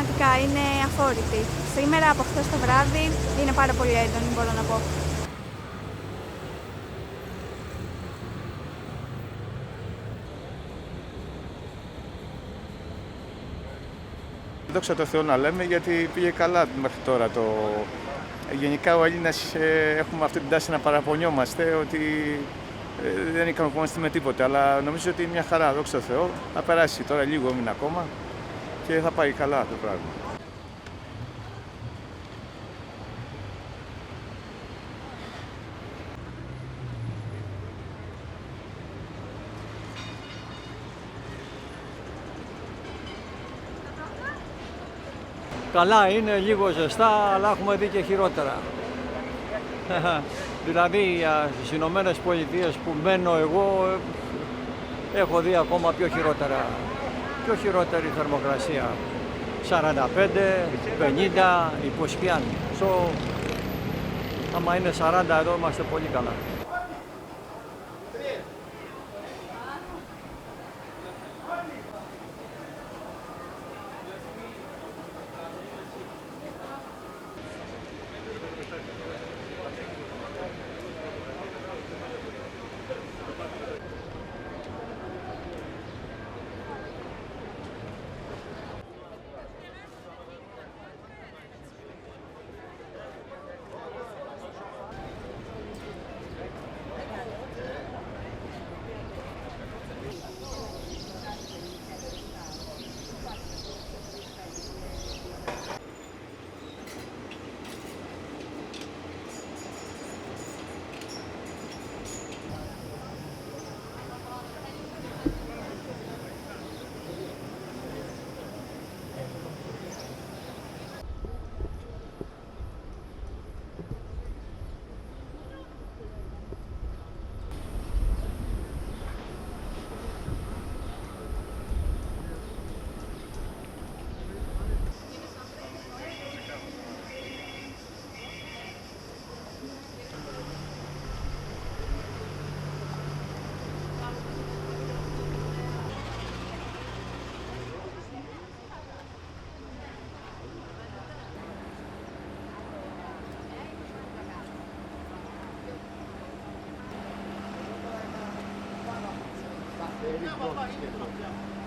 πραγματικά είναι αφόρητη. Σήμερα από χθες το βράδυ είναι πάρα πολύ έντονη, μπορώ να πω. Δόξα τω Θεώ να λέμε, γιατί πήγε καλά μέχρι τώρα το... Γενικά ο Έλληνας έχουμε αυτή την τάση να παραπονιόμαστε ότι δεν ικανοποιούμαστε με τίποτε, αλλά νομίζω ότι είναι μια χαρά, δόξα τω Θεώ. Θα περάσει τώρα, λίγο έμεινε ακόμα και θα πάει καλά το πράγμα. Καλά είναι, λίγο ζεστά, αλλά έχουμε δει και χειρότερα. Δηλαδή στις Ηνωμένες Πολιτείες που μένω εγώ έχω δει ακόμα πιο χειρότερη θερμοκρασία. 45, 50, υποσκιάνει. Άμα είναι 40 εδώ είμαστε πολύ καλά. Very broad schedule.